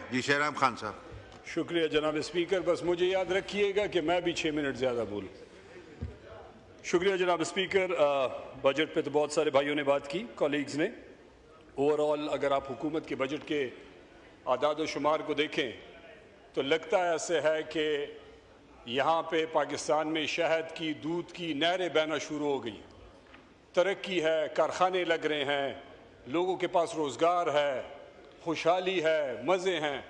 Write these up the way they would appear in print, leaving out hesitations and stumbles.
जी शेहराम खान साहब। शुक्रिया जनाब स्पीकर। बस मुझे याद रखिएगा कि मैं भी 6 मिनट ज़्यादा बोलूँ। शुक्रिया जनाब स्पीकर। बजट पे तो बहुत सारे भाइयों ने बात की, कॉलीग्स ने। ओवरऑल अगर आप हुकूमत के बजट के आदाद व शुमार को देखें तो लगता ऐसे है कि यहाँ पे पाकिस्तान में शहद की, दूध की नहरें बहना शुरू हो गई। तरक्की है, कारखाने लग रहे हैं, लोगों के पास रोज़गार है, खुशहाली है, मज़े हैं।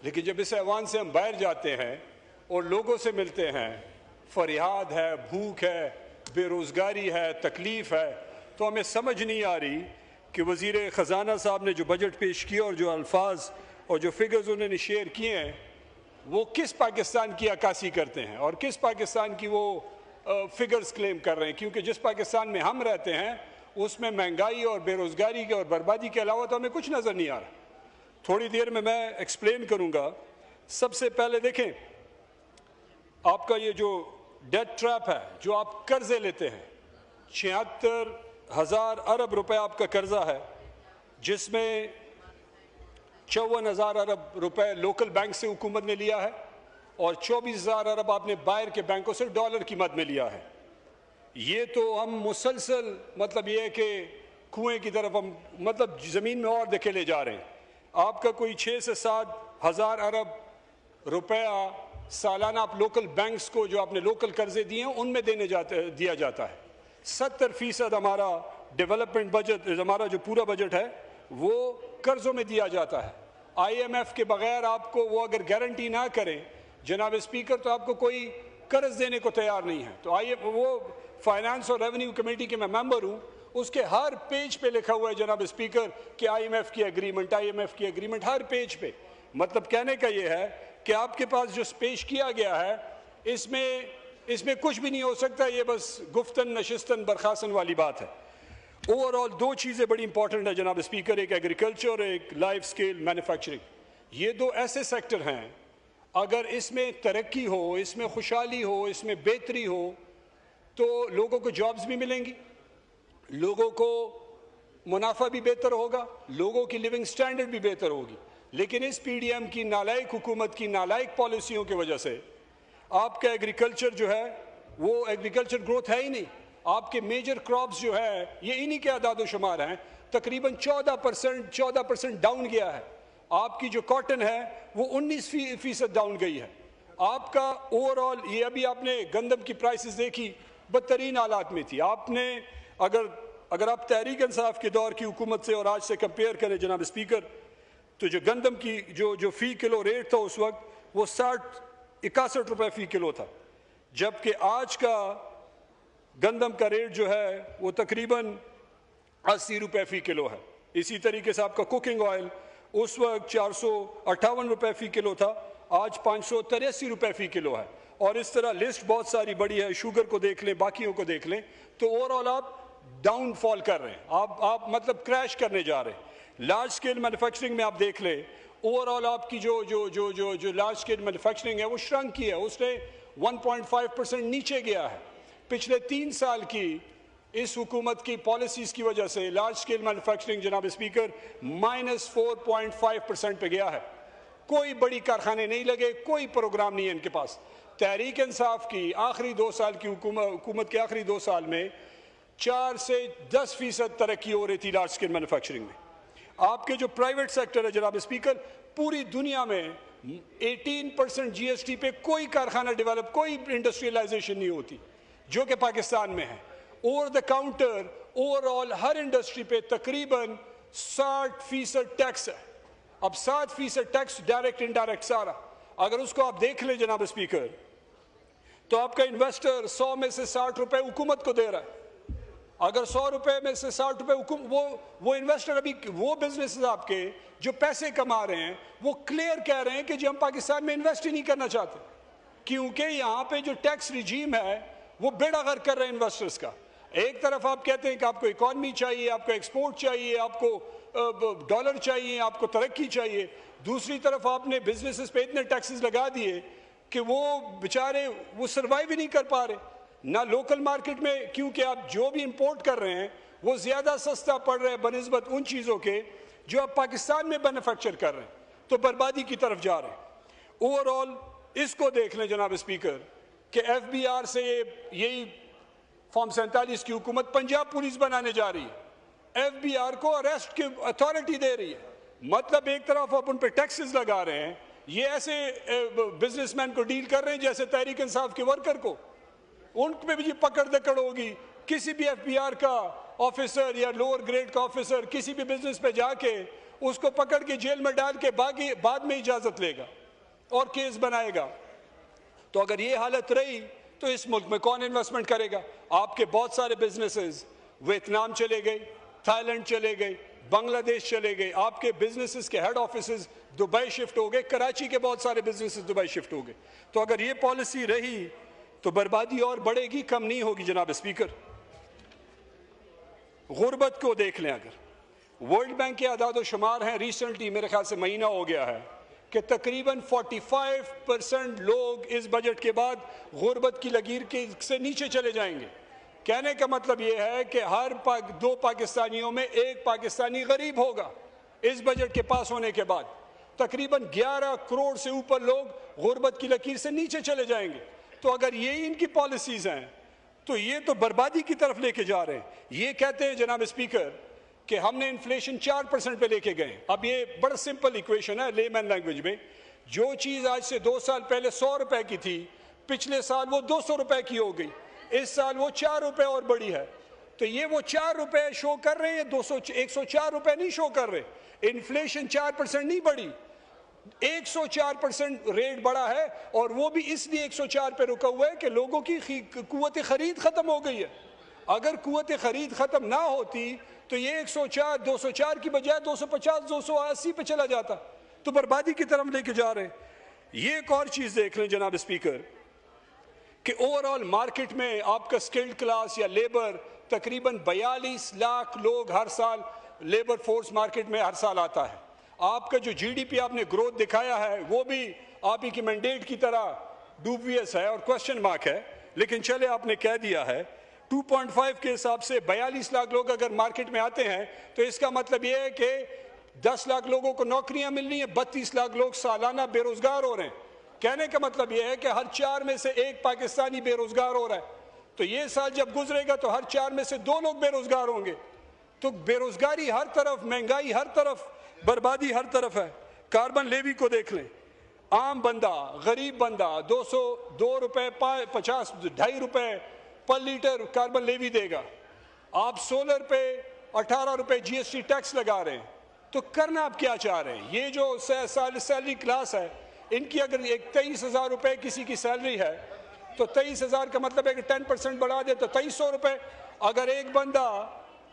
लेकिन जब इस ऐवान से हम बाहर जाते हैं और लोगों से मिलते हैं, फरियाद है, भूख है, बेरोज़गारी है, तकलीफ़ है, तो हमें समझ नहीं आ रही कि वज़ीर ख़जाना साहब ने जो बजट पेश किया और जो अल्फाज और जो फिगर्स उन्होंने शेयर किए हैं वो किस पाकिस्तान की अक्कासी करते हैं और किस पाकिस्तान की वो फिगर्स क्लेम कर रहे हैं। क्योंकि जिस पाकिस्तान में हम रहते हैं उसमें महंगाई और बेरोज़गारी के और बर्बादी के अलावा तो हमें कुछ नज़र नहीं आ रहा। थोड़ी देर में मैं एक्सप्लेन करूंगा। सबसे पहले देखें, आपका ये जो डेट ट्रैप है, जो आप कर्जे लेते हैं, 76,000 अरब रुपए आपका कर्जा है, जिसमें 54,000 अरब रुपए लोकल बैंक से हुकूमत ने लिया है और 24,000 अरब आपने बाहर के बैंकों से डॉलर की मद में लिया है। ये तो हम मुसलसल मतलब ये है कि कुएं की तरफ हम मतलब ज़मीन में और धकेले जा रहे हैं। आपका कोई 6 से 7 हज़ार अरब रुपया सालाना आप लोकल बैंक्स को जो आपने लोकल कर्जे दिए हैं उनमें दिया जाता है। 70% हमारा डेवलपमेंट बजट, हमारा जो पूरा बजट है वो कर्जों में दिया जाता है। IMF के बगैर आपको वो अगर गारंटी ना करें जनाब स्पीकर तो आपको कोई कर्ज देने को तैयार नहीं है। तो वो फाइनेंस और रेवेन्यू कमेटी के मैं मेंबर हूँ, उसके हर पेज पे लिखा हुआ है जनाब स्पीकर कि IMF की एग्रीमेंट हर पेज पे। मतलब कहने का ये है कि आपके पास जो पेश किया गया है इसमें कुछ भी नहीं हो सकता, ये बस गुफ्तन नशिस्तन बरखासन वाली बात है। ओवरऑल 2 चीज़ें बड़ी इंपॉर्टेंट है जनाब स्पीकर, एक एग्रीकल्चर और एक लाइफ स्केल मैन्युफैक्चरिंग। ये 2 ऐसे सेक्टर हैं, अगर इसमें तरक्की हो, इसमें खुशहाली हो, इसमें बेहतरी हो तो लोगों को जॉब्स भी मिलेंगी, लोगों को मुनाफा भी बेहतर होगा, लोगों की लिविंग स्टैंडर्ड भी बेहतर होगी। लेकिन इस PDM की नालायक हुकूमत की नालायक पॉलिसियों की वजह से आपका एग्रीकल्चर जो है वो एग्रीकल्चर ग्रोथ है ही नहीं। आपके मेजर क्रॉप्स जो है ये इन्हीं के आदाद शुमार हैं, तकरीबन 14% डाउन गया है। आपकी जो कॉटन है वो 19% डाउन गई है। आपका ओवरऑल ये अभी आपने गंदम की प्राइसेस देखी, बदतरीन हालात में थी। आपने अगर आप तहरीक इंसाफ के दौर की हुकूमत से और आज से कंपेयर करें जनाब स्पीकर, तो जो गंदम की जो फ़ी किलो रेट था उस वक्त वो 61 रुपये फ़ी किलो था, जबकि आज का गंदम का रेट जो है वो तकरीबन 80 रुपये फ़ी किलो है। इसी तरीके से आपका कुकिंग ऑयल उस वक्त 458 रुपये फ़ी किलो था, आज 583 रुपये फ़ी किलो है। और इस तरह लिस्ट बहुत सारी बड़ी है, शुगर को देख लें, बाकियों को देख लें, तो ओवरऑल आप डाउनफॉल कर रहे हैं, आप मतलब क्रैश करने जा रहे हैं। लार्ज स्केल मैन्युफैक्चरिंग में आप देख लें, ओवरऑल आपकी जो लार्ज स्केल मैन्युफैक्चरिंग है वो श्रंक की है, उसने 1.5% नीचे गया है। पिछले 3 साल की इस हुकूमत की पॉलिसीज़ की वजह से लार्ज स्केल मैन्युफैक्चरिंग जनाब स्पीकर -4.5% पे गया है। कोई बड़ी कारखाने नहीं लगे, कोई प्रोग्राम नहीं है इनके पास। तहरीक इंसाफ की आखिरी 2 साल की हुकूमत के आखिरी 2 साल में 4 से 10% तरक्की हो रही थी लार्ज स्केल मैन्युफैक्चरिंग में। आपके जो प्राइवेट सेक्टर है जनाब स्पीकर, पूरी दुनिया में 18% GST पे कोई कारखाना डेवलप, कोई इंडस्ट्रियलाइजेशन नहीं होती जो कि पाकिस्तान में है। Over the counter overall her industry पे तकरीबन 60% टैक्स है। अब 7% टैक्स डायरेक्ट इनडायरेक्ट सारा, अगर उसको आप देख लें जनाब स्पीकर, तो आपका इन्वेस्टर 100 में से 60 रुपए हुकूमत को दे रहा है। अगर 100 रुपए में से 60 रुपए वो इन्वेस्टर अभी वो बिजनेस आपके जो पैसे कमा रहे हैं वो क्लियर कह रहे हैं कि जी हम पाकिस्तान में इन्वेस्ट ही नहीं करना चाहते, क्योंकि यहाँ पे जो टैक्स रिजीम है वो बेड़ा गर्क कर रहे हैं इन्वेस्टर्स का। एक तरफ आप कहते हैं कि आपको इकॉनमी चाहिए, आपको एक्सपोर्ट चाहिए, आपको डॉलर चाहिए, आपको तरक्की चाहिए, दूसरी तरफ आपने बिजनेसेस पे इतने टैक्सेस लगा दिए कि वो बेचारे वो सर्वाइव ही नहीं कर पा रहे ना लोकल मार्केट में, क्योंकि आप जो भी इंपोर्ट कर रहे हैं वो ज़्यादा सस्ता पड़ रहा है बनिस्बत उन चीज़ों के जो आप पाकिस्तान में मैन्युफैक्चर कर रहे हैं। तो बर्बादी की तरफ जा रहे हैं। ओवरऑल इसको देख लें जनाब स्पीकर कि FBR से यही फॉर्म 47 की हुकूमत पंजाब पुलिस बनाने जा रही है, FBR को अरेस्ट की अथॉरिटी दे रही है। मतलब एक तरफ आप उन पर टैक्सेस लगा रहे हैं, ये ऐसे बिजनेसमैन को डील कर रहे हैं जैसे तहरीक इंसाफ के वर्कर को, उन पे भी पकड़ दकड़ होगी। किसी भी FBR का ऑफिसर या लोअर ग्रेड का ऑफिसर किसी भी बिजनेस पे जाके उसको पकड़ के जेल में डाल के बाद में इजाजत लेगा और केस बनाएगा। तो अगर ये हालत रही तो इस मुल्क में कौन इन्वेस्टमेंट करेगा? आपके बहुत सारे बिजनेसेस वियतनाम चले गए, थाईलैंड चले गए, बांग्लादेश चले गए, आपके बिजनेसेस के हेड ऑफिसेस दुबई शिफ्ट हो गए, कराची के बहुत सारे बिजनेसेस दुबई शिफ्ट हो गए। तो अगर ये पॉलिसी रही तो बर्बादी और बढ़ेगी, कम नहीं होगी। जनाब स्पीकर, गुर्बत को देख लें, अगर वर्ल्ड बैंक के आदाद शुमार हैं, रिसेंटली मेरे ख्याल से महीना हो गया है कि तकरीबन 45% लोग इस बजट के बाद गुर्बत की लकीर के से नीचे चले जाएंगे। कहने का मतलब यह है कि हर दो पाकिस्तानियों में एक पाकिस्तानी गरीब होगा इस बजट के पास होने के बाद। तकरीबन 11 करोड़ से ऊपर लोग गुर्बत की लकीर से नीचे चले जाएंगे। तो अगर ये इनकी पॉलिसीज हैं तो ये तो बर्बादी की तरफ लेके जा रहे हैं। ये कहते हैं जनाब स्पीकर कि हमने इन्फ्लेशन 4% पे लेके गए। अब ये बड़ा सिंपल इक्वेशन है लेमैन लैंग्वेज में, जो चीज़ आज से 2 साल पहले 100 रुपए की थी, पिछले साल वो 200 रुपए की हो गई, इस साल वो 4 रुपए और बढ़ी है। तो ये वो 4 रुपए शो कर रहे हैं, 104 रुपए नहीं शो कर रहे। इन्फ्लेशन 4% नहीं बढ़ी, 104% रेट बढ़ा है, और वो भी इसलिए 104 पे रुका हुआ है कि लोगों की कुव्वत खरीद खत्म हो गई है। अगर कुव्वत खरीद खत्म ना होती तो ये 104 204 की बजाय 250 280 पे चला जाता। तो बर्बादी की तरफ लेके जा रहे हैं। ये एक और चीज देख लें जनाब स्पीकर कि ओवरऑल मार्केट में आपका स्किल्ड क्लास या लेबर तकरीबन 42 लाख लोग हर साल लेबर फोर्स मार्केट में हर साल आता है। आपका जो GDP आपने ग्रोथ दिखाया है वो भी आप ही की मैंडेट की तरह डूबियस है और क्वेश्चन मार्क है, लेकिन चले आपने कह दिया है 2.5 के हिसाब से 42 लाख लोग अगर मार्केट में आते हैं तो इसका मतलब यह है कि 10 लाख लोगों को नौकरियां मिल रही हैं, 32 लाख लोग सालाना बेरोजगार हो रहे हैं। कहने का मतलब यह है कि हर 4 में से एक पाकिस्तानी बेरोजगार हो रहा है। तो ये साल जब गुजरेगा तो हर 4 में से 2 लोग बेरोजगार होंगे। तो बेरोजगारी हर तरफ, महंगाई हर तरफ, बर्बादी हर तरफ है। कार्बन लेवी को देख लें, आम बंदा, गरीब बंदा 202 रुपए 50 2.5 रुपए पर लीटर कार्बन लेवी देगा। आप सोलर पे 18 रुपए GST टैक्स लगा रहे हैं। तो करना आप क्या चाह रहे हैं? ये जो सैलरी क्लास है इनकी अगर 23,000 रुपए किसी की सैलरी है तो 23,000 का मतलब है कि 10% बढ़ा दे तो 2300 रुपए। अगर एक बंदा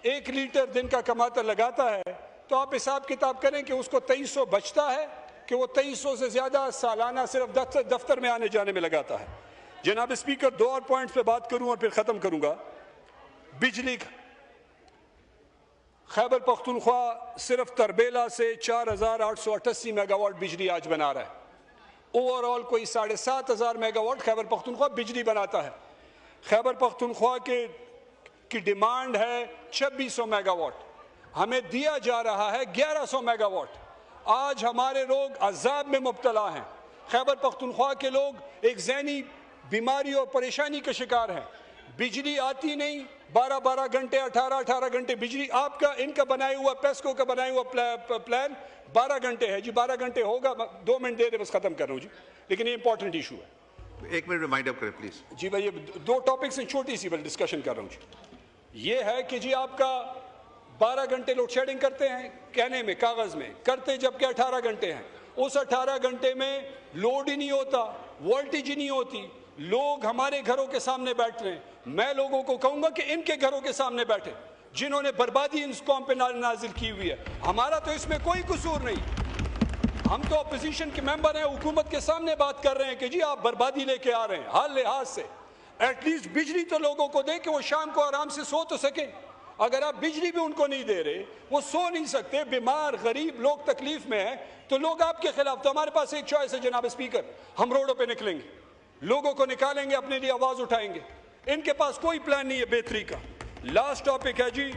1 लीटर दिन का कमाता लगाता है तो आप हिसाब किताब करें कि उसको 2300 बचता है कि वो 2300 से ज्यादा सालाना सिर्फ दफ्तर में आने जाने में लगाता है। जनाब स्पीकर, 2 और पॉइंट्स पे बात करूं और फिर खत्म करूंगा। बिजली, खैबर पख्तूनख्वा सिर्फ तरबेला से 4,888 मेगावाट बिजली आज बना रहा है। ओवरऑल कोई 7,500 मेगावाट खैबर पख्तूनख्वा बिजली बनाता है। खैबर पख्तूनख्वा की डिमांड है 2600 मेगावाट, हमें दिया जा रहा है 1100 मेगावाट। आज हमारे लोग अजाब में मुब्तला हैं। खैबर पख्तूनख्वा के लोग एक ज़हनी बीमारी और परेशानी का शिकार हैं। बिजली आती नहीं, 12-12 घंटे 18-18 घंटे बिजली। आपका इनका बनाया हुआ पेस्को का बनाया हुआ प्लान 12 घंटे है जी, 12 घंटे होगा। 2 मिनट दे रहे, बस खत्म कर रहा हूँ जी, लेकिन ये इंपॉर्टेंट इशू है। 1 मिनट रिमाइंड अप करें प्लीज जी भाई, ये 2 टॉपिक्स से छोटी सी बल डिस्कशन कर रहा हूँ जी। ये है कि जी आपका 12 घंटे लोड शेडिंग करते हैं कहने में, कागज में करते जबकि 18 घंटे हैं। उस 18 घंटे में लोड ही नहीं होता, वोल्टेज ही नहीं होती, लोग हमारे घरों के सामने बैठ रहे हैं। मैं लोगों को कहूंगा कि इनके घरों के सामने बैठे जिन्होंने बर्बादी इन कौम पे नाजिल की हुई है। हमारा तो इसमें कोई कसूर नहीं, हम तो अपोजिशन के मेंबर हैं, हुकूमत के सामने बात कर रहे हैं कि जी आप बर्बादी लेके आ रहे हैं। हर लिहाज से एटलीस्ट बिजली तो लोगों को दे कि वो शाम को आराम से सो तो सके। अगर आप बिजली भी उनको नहीं दे रहे, वो सो नहीं सकते, बीमार गरीब लोग तकलीफ में हैं, तो लोग आपके खिलाफ। तो हमारे पास एक चॉइस है जनाब स्पीकर, हम रोडों पे निकलेंगे, लोगों को निकालेंगे, अपने लिए आवाज उठाएंगे। इनके पास कोई प्लान नहीं है बेहतरी का। लास्ट टॉपिक है जी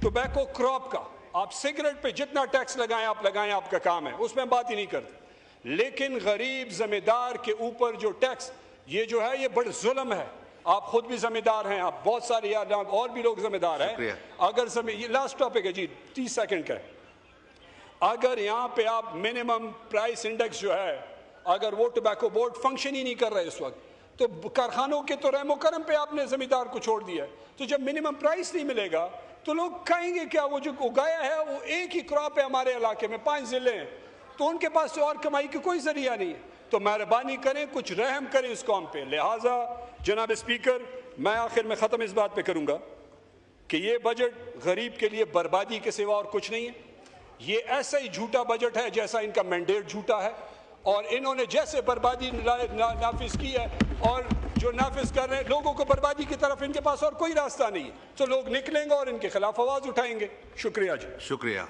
टोबैको क्रॉप का। आप सिगरेट पे जितना टैक्स लगाएं आप लगाएं, आपका काम है, उसमें बात ही नहीं करते। लेकिन गरीब जमींदार के ऊपर जो टैक्स, ये जो है ये बड़ा जुल्म है। आप खुद भी जमींदार हैं, आप बहुत सारे और भी लोग जमींदार हैं। अगर ये लास्ट टॉपिक है जी, 30 सेकंड का है। अगर यहाँ पे आप मिनिमम प्राइस इंडेक्स जो है, अगर वो टोबैको बोर्ड फंक्शन ही नहीं कर रहे इस वक्त, तो कारखानों के तो रहमो करम पे आपने जमींदार को छोड़ दिया है। तो जब मिनिमम प्राइस नहीं मिलेगा तो लोग खाएंगे क्या? वो जो उगाया है वो एक ही क्रॉप है, हमारे इलाके में 5 जिले हैं, तो उनके पास तो और कमाई का कोई जरिया नहीं है। तो मेहरबानी करें, कुछ रहम करें इस कौम पे। लिहाजा जनाब स्पीकर, मैं आखिर में ख़त्म इस बात पे करूंगा कि ये बजट गरीब के लिए बर्बादी के सिवा और कुछ नहीं है। ये ऐसा ही झूठा बजट है जैसा इनका मैंडेट झूठा है, और इन्होंने जैसे बर्बादी नाफिज की है और जो नाफिज कर रहे हैं लोगों को बर्बादी की तरफ, इनके पास और कोई रास्ता नहीं है। तो लोग निकलेंगे और इनके खिलाफ आवाज उठाएंगे। शुक्रिया जी। शुक्रिया।